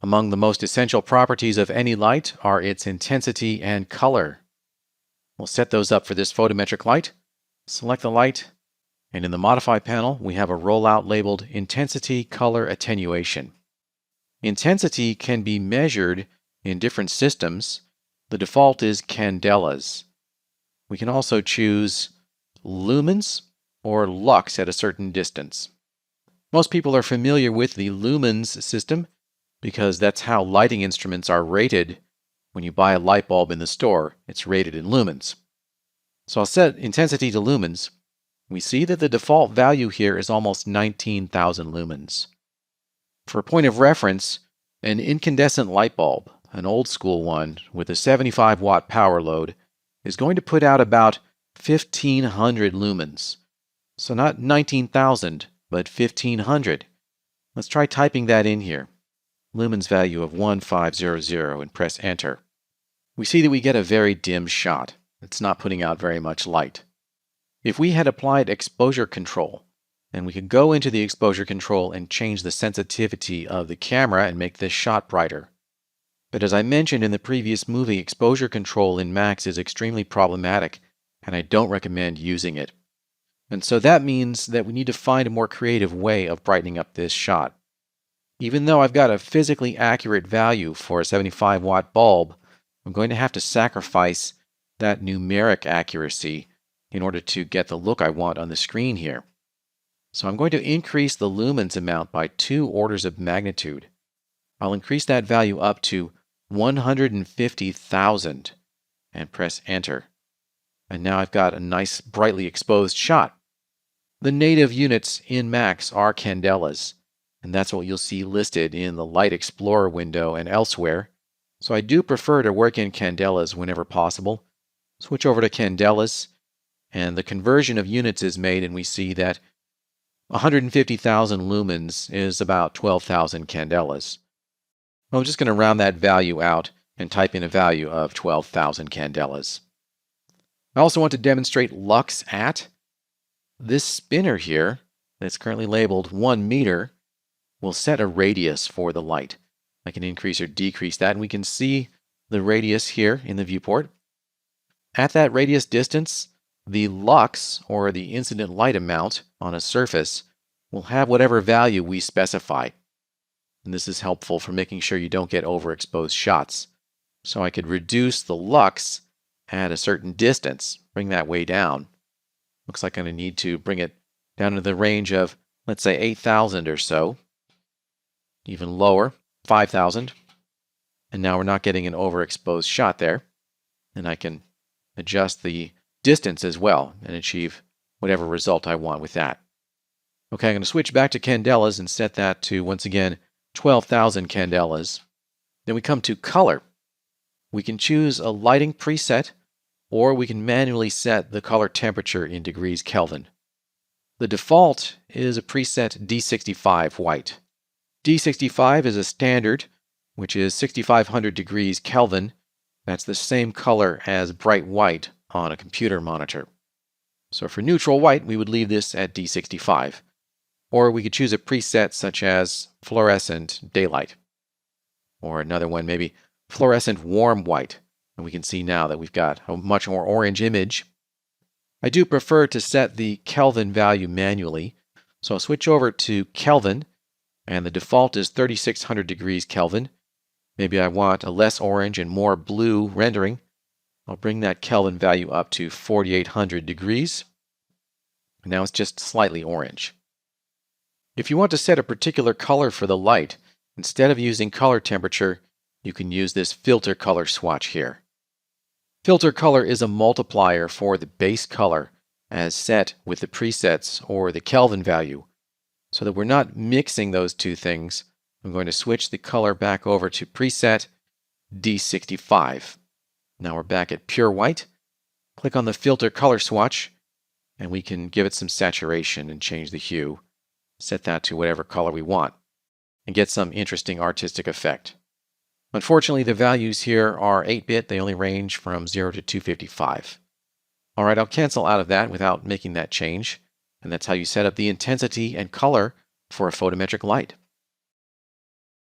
Among the most essential properties of any light are its intensity and color. We'll set those up for this photometric light. Select the light, and in the Modify panel, we have a rollout labeled Intensity Color Attenuation. Intensity can be measured in different systems. The default is candelas. We can also choose lumens or lux at a certain distance. Most people are familiar with the lumens system because that's how lighting instruments are rated. When you buy a light bulb in the store, it's rated in lumens. So I'll set intensity to lumens. We see that the default value here is almost 19,000 lumens. For a point of reference, an incandescent light bulb, an old school one with a 75 watt power load, is going to put out about 1,500 lumens. So not 19,000, but 1,500. Let's try typing that in here. Lumens value of 1500 and press enter. We see that we get a very dim shot. It's not putting out very much light. If we had applied exposure control, and we could go into the exposure control and change the sensitivity of the camera and make this shot brighter. But as I mentioned in the previous movie, exposure control in Macs is extremely problematic, and I don't recommend using it. And so that means that we need to find a more creative way of brightening up this shot. Even though I've got a physically accurate value for a 75 watt bulb, I'm going to have to sacrifice that numeric accuracy in order to get the look I want on the screen here. So I'm going to increase the lumens amount by 2 orders of magnitude. I'll increase that value up to 150,000 and press enter. And now I've got a nice brightly exposed shot. The native units in Macs are candelas, and that's what you'll see listed in the Light Explorer window and elsewhere. So I do prefer to work in candelas whenever possible. Switch over to candelas, and the conversion of units is made, and we see that 150,000 lumens is about 12,000 candelas. I'm just going to round that value out and type in a value of 12,000 candelas. I also want to demonstrate lux at. This spinner here, that's currently labeled 1 meter, will set a radius for the light. I can increase or decrease that, and we can see the radius here in the viewport. At that radius distance, the lux, or the incident light amount on a surface, will have whatever value we specify. And this is helpful for making sure you don't get overexposed shots. So I could reduce the lux at a certain distance, bring that way down. Looks like I'm going to need to bring it down to the range of, let's say, 8,000 or so. Even lower, 5,000. And now we're not getting an overexposed shot there. And I can adjust the distance as well and achieve whatever result I want with that. Okay, I'm going to switch back to candelas and set that to, once again, 12,000 candelas. Then we come to color. We can choose a lighting preset, or we can manually set the color temperature in degrees Kelvin. The default is a preset D65 white. D65 is a standard, which is 6,500 degrees Kelvin. That's the same color as bright white on a computer monitor. So for neutral white, we would leave this at D65. Or we could choose a preset such as fluorescent daylight. Or another one, maybe fluorescent warm white. And we can see now that we've got a much more orange image. I do prefer to set the Kelvin value manually. So I'll switch over to Kelvin, and the default is 3,600 degrees Kelvin. Maybe I want a less orange and more blue rendering. I'll bring that Kelvin value up to 4,800 degrees. Now it's just slightly orange. If you want to set a particular color for the light, instead of using color temperature, you can use this filter color swatch here. Filter color is a multiplier for the base color as set with the presets or the Kelvin value. So that we're not mixing those two things, I'm going to switch the color back over to preset D65. Now we're back at pure white. Click on the filter color swatch, and we can give it some saturation and change the hue. Set that to whatever color we want, and get some interesting artistic effect. Unfortunately, the values here are 8-bit. They only range from 0 to 255. All right, I'll cancel out of that without making that change. And that's how you set up the intensity and color for a photometric light.